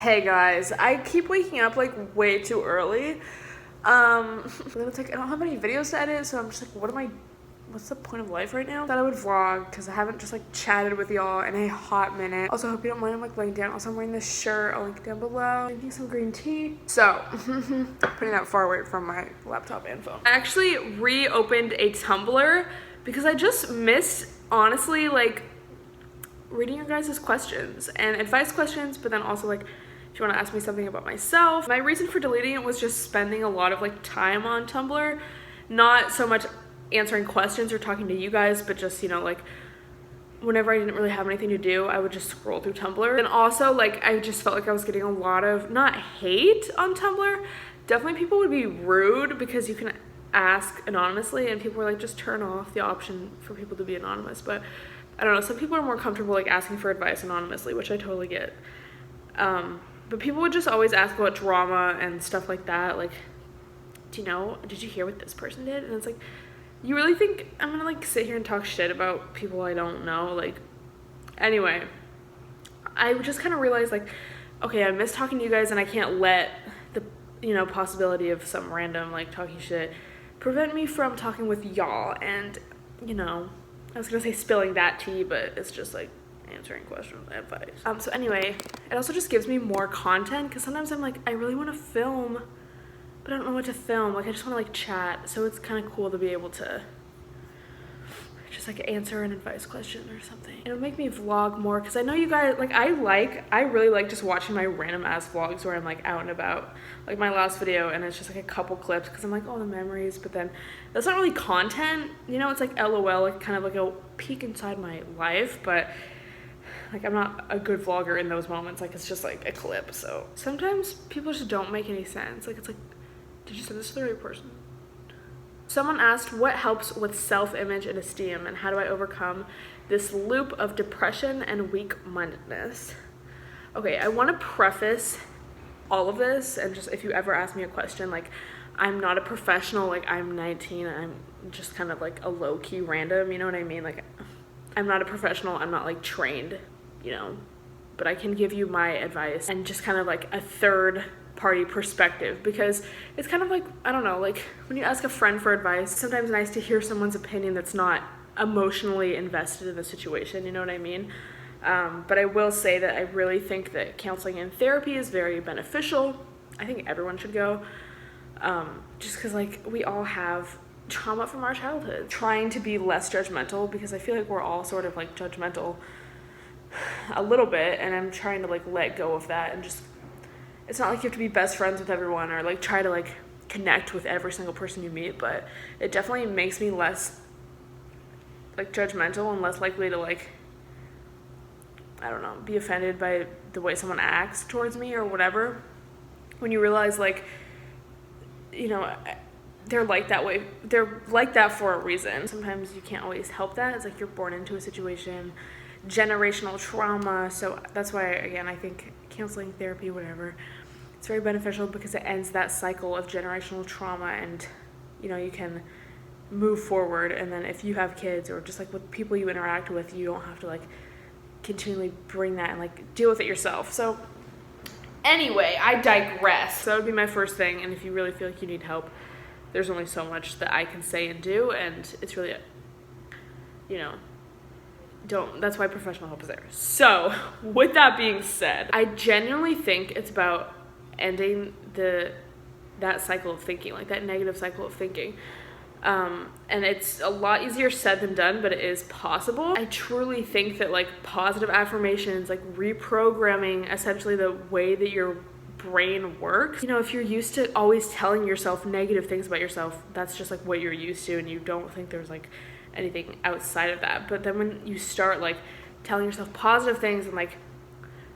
Hey guys, I keep waking up like way too early. Then it's like I don't have any videos to edit, so I'm just like, what's the point of life right now? I thought I would vlog because I haven't just like chatted with y'all in a hot minute. Also, hope you don't mind I'm like laying down. Also, I'm wearing this shirt. I'll link down below. Drinking some green tea. So, putting that far away from my laptop and phone. I actually reopened a Tumblr because I just missed, honestly, like reading your guys' questions and advice questions, but then also like if you want to ask me something about myself. My reason for deleting it was just spending a lot of like time on Tumblr, not so much answering questions or talking to you guys, but just, you know, like whenever I didn't really have anything to do, I would just scroll through Tumblr. And also like I just felt like I was getting a lot of, not hate on Tumblr, definitely people would be rude because you can ask anonymously, and people were like, just turn off the option for people to be anonymous. But I don't know, some people are more comfortable like asking for advice anonymously, which I totally get. But people would just always ask about drama and stuff like that. Like, did you hear what this person did? And it's like, you really think I'm gonna like sit here and talk shit about people I don't know? Like, anyway, I just kind of realized like, okay, I miss talking to you guys, and I can't let the, possibility of some random like talking shit prevent me from talking with y'all. And, I was gonna say spilling that tea, but it's just like answering questions, advice. So anyway, it also just gives me more content because sometimes I'm like, I really want to film, but I don't know what to film. Like, I just want to like chat. So it's kind of cool to be able to just like answer an advice question or something. It'll make me vlog more because I know you guys, like, I really like just watching my random ass vlogs where I'm like out and about. Like my last video, and it's just like a couple clips because I'm like, oh, the memories, but then that's not really content, it's like LOL, like kind of like a peek inside my life, but like I'm not a good vlogger in those moments. Like it's just like a clip. So sometimes people just don't make any sense. Like it's like, did you send this to the right person? Someone asked, what helps with self-image and esteem, and how do I overcome this loop of depression and weak-mindedness? Okay, I want to preface all of this, and just if you ever ask me a question, like I'm not a professional, like I'm 19, I'm just kind of like a low-key random, you know what I mean? Like I'm not a professional, I'm not like trained, but I can give you my advice and just kind of like a third party perspective, because it's kind of like, I don't know, like when you ask a friend for advice, it's sometimes nice to hear someone's opinion that's not emotionally invested in the situation, you know what I mean? But I will say that I really think that counseling and therapy is very beneficial. I think everyone should go, just because like we all have trauma from our childhood. Trying to be less judgmental, because I feel like we're all sort of like judgmental a little bit, and I'm trying to like let go of that, and just, it's not like you have to be best friends with everyone or like try to like connect with every single person you meet, but it definitely makes me less like judgmental and less likely to like, I don't know, be offended by the way someone acts towards me or whatever. When you realize like, they're like that way, they're like that for a reason. Sometimes you can't always help that. It's like you're born into a situation, generational trauma. So that's why, again, I think counseling, therapy, whatever, it's very beneficial because it ends that cycle of generational trauma, and you can move forward. And then if you have kids or just like with people you interact with, you don't have to like continually bring that and like deal with it yourself. So anyway, I digress. So that would be my first thing. And if you really feel like you need help, there's only so much that I can say and do, and it's really, that's why professional help is there. So with that being said, I genuinely think it's about ending that cycle of thinking, like that negative cycle of thinking. And it's a lot easier said than done, but it is possible. I truly think that like positive affirmations, like reprogramming essentially the way that your brain works. If you're used to always telling yourself negative things about yourself, that's just like what you're used to, and you don't think there's like anything outside of that. But then when you start like telling yourself positive things and like,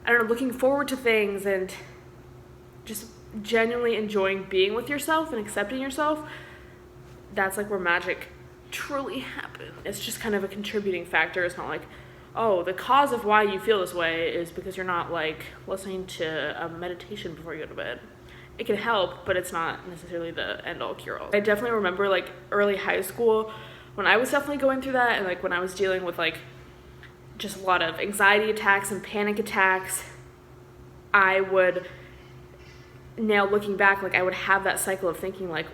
I don't know, looking forward to things and just genuinely enjoying being with yourself and accepting yourself, that's like where magic truly happens. It's just kind of a contributing factor. It's not like, oh, the cause of why you feel this way is because you're not like listening to a meditation before you go to bed. It can help, but it's not necessarily the end-all cure-all. I definitely remember like early high school when I was definitely going through that, and like when I was dealing with like just a lot of anxiety attacks and panic attacks, I would, now looking back, like I would have that cycle of thinking like,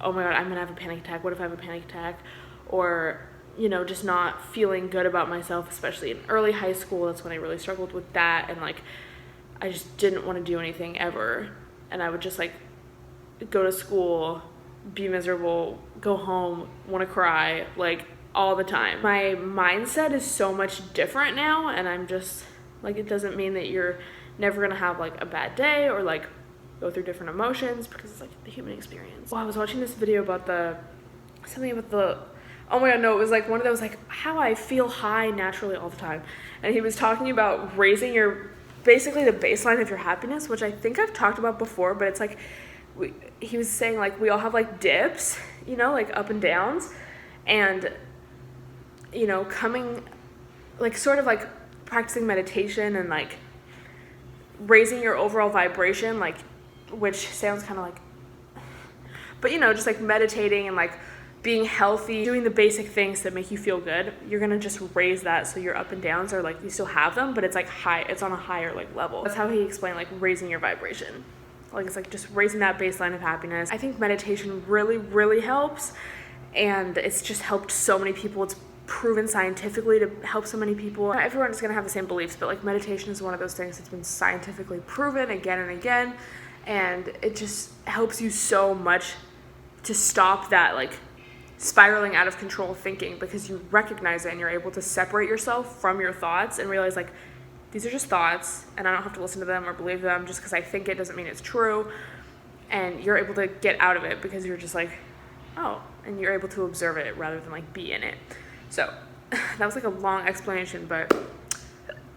oh my God, I'm gonna have a panic attack. What if I have a panic attack? Or, you know, just not feeling good about myself, especially in early high school. That's when I really struggled with that. And like, I just didn't want to do anything ever. And I would just like go to school, be miserable, go home, want to cry, like all the time. My mindset is so much different now. And I'm just like, it doesn't mean that you're never gonna have like a bad day or like go through different emotions, because it's like the human experience. Well, I was watching this video about something about the, oh my God, no, it was like one of those like how I feel high naturally all the time. And he was talking about raising basically the baseline of your happiness, which I think I've talked about before, but it's like, he was saying like we all have like dips, you know, like up and downs, and, you know, coming, like sort of like practicing meditation and like raising your overall vibration, like, which sounds kind of like, but you know, just like meditating and like being healthy, doing the basic things that make you feel good, you're gonna just raise that so your up and downs are like, you still have them, but it's like high, it's on a higher like level. That's how he explained like raising your vibration. Like it's like just raising that baseline of happiness. I think meditation really, really helps, and it's just helped so many people. It's proven scientifically to help so many people. Not everyone is gonna have the same beliefs, but like meditation is one of those things that's been scientifically proven again and again, and it just helps you so much to stop that like spiraling out of control thinking, because you recognize it and you're able to separate yourself from your thoughts and realize like, these are just thoughts and I don't have to listen to them or believe them. Just because I think it doesn't mean it's true. And you're able to get out of it because you're just like, oh, and you're able to observe it rather than like be in it. So that was like a long explanation, but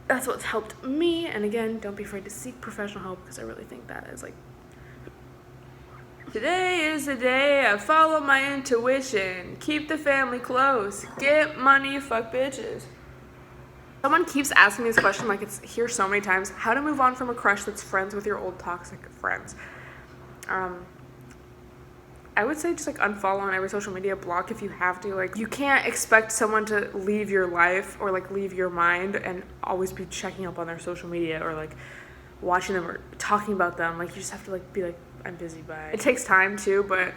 that's what's helped me. And again, don't be afraid to seek professional help, because I really think that is like, today is the day I follow my intuition, keep the family close, get money, fuck bitches. Someone keeps asking me this question, like it's here so many times, how to move on from a crush that's friends with your old toxic friends. I would say just like unfollow on every social media, block if you have to. Like, you can't expect someone to leave your life or like leave your mind and always be checking up on their social media or like watching them or talking about them. Like, you just have to like be like, I'm busy, bye. It takes time too, but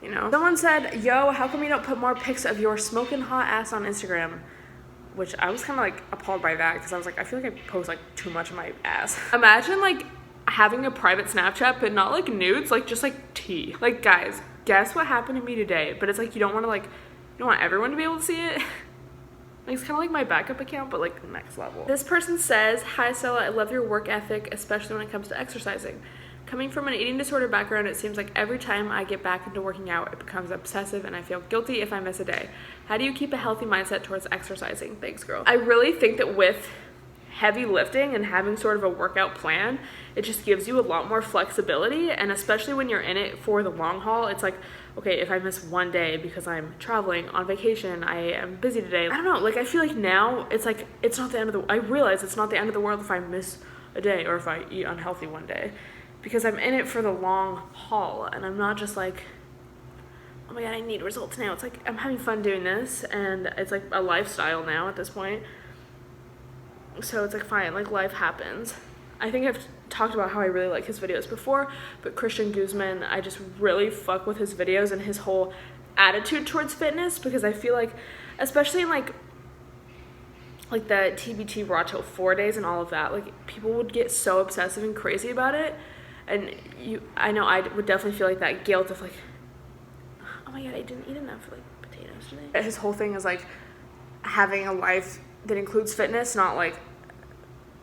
you know. Someone said, yo, how come you don't put more pics of your smoking hot ass on Instagram? Which I was kind of like appalled by that, because I was like, I feel like I post like too much of my ass. Imagine like having a private Snapchat, but not like nudes, like just like tea. Like, guys, guess what happened to me today? But it's like, you don't want to like, you don't want everyone to be able to see it. Like, it's kind of like my backup account, but like next level. This person says, hi Stella, I love your work ethic, especially when it comes to exercising. Coming from an eating disorder background, it seems like every time I get back into working out, it becomes obsessive and I feel guilty if I miss a day. How do you keep a healthy mindset towards exercising? Thanks, girl. I really think that with heavy lifting and having sort of a workout plan, it just gives you a lot more flexibility. And especially when you're in it for the long haul, it's like, okay, if I miss one day because I'm traveling, on vacation, I am busy today. I don't know, like I feel like now it's like, it's not the end of the, I realize it's not the end of the world if I miss a day or if I eat unhealthy one day. Because I'm in it for the long haul, and I'm not just like, oh my God, I need results now. It's like, I'm having fun doing this, and it's like a lifestyle now at this point. So it's like, fine, like life happens. I think I've talked about how I really like his videos before, but Christian Guzman, I just really fuck with his videos and his whole attitude towards fitness, because I feel like, especially in like the TBT Rato 4 days and all of that, like people would get so obsessive and crazy about it. And I know I would definitely feel like that guilt of like, oh my God, I didn't eat enough like potatoes today. His whole thing is like having a life that includes fitness, not like,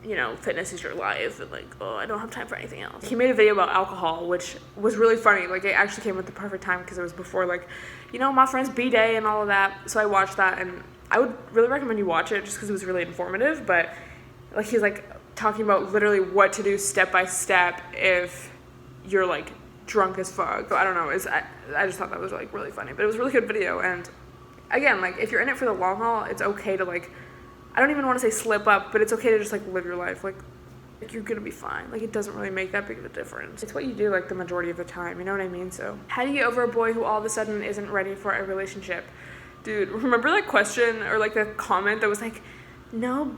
you know, fitness is your life and like, oh, I don't have time for anything else. He made a video about alcohol, which was really funny. Like, it actually came at the perfect time because it was before like, you know, my friend's B-day and all of that. So I watched that, and I would really recommend you watch it just because it was really informative. But like, he's like talking about literally what to do step by step if you're like drunk as fuck. So I don't know, I just thought that was like really funny, but it was a really good video. And again, like if you're in it for the long haul, it's okay to like, I don't even want to say slip up, but it's okay to just like live your life. Like you're gonna be fine. Like, it doesn't really make that big of a difference. It's what you do like the majority of the time, you know what I mean? So how do you get over a boy who all of a sudden isn't ready for a relationship? Dude, remember that question or like the comment that was like, no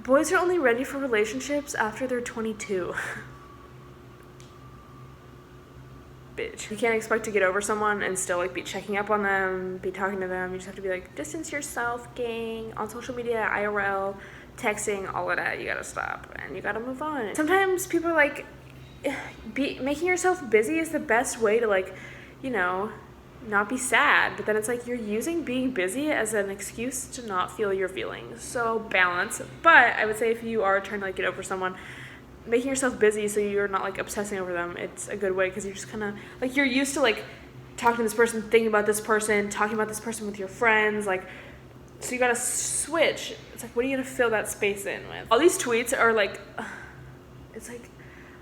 Boys are only ready for relationships after they're 22. Bitch. You can't expect to get over someone and still like be checking up on them, be talking to them. You just have to be like, distance yourself, gang, on social media, IRL, texting, all of that. You gotta stop and you gotta move on. Sometimes people are like, making yourself busy is the best way to like, you know, not be sad. But then it's like you're using being busy as an excuse to not feel your feelings. So balance. But I would say if you are trying to like get over someone, making yourself busy so you're not like obsessing over them, it's a good way, because you're just kind of like, you're used to like talking to this person, thinking about this person, talking about this person with your friends, like, so you gotta switch. It's like, what are you gonna fill that space in with? All these tweets are like, it's like,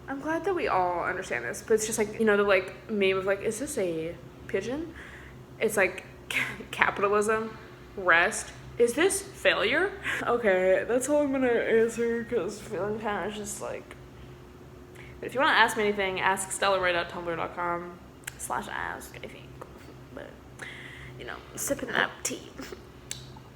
I'm glad that we all understand this, but it's just like, you know, the like meme of like, is this a pigeon? It's like capitalism, rest. Is this failure? Okay, that's all I'm gonna answer, because feeling kind of just like. But if you want to ask me anything, ask StellaRay.tumblr.com/ask, I think. But, you know, sipping that tea.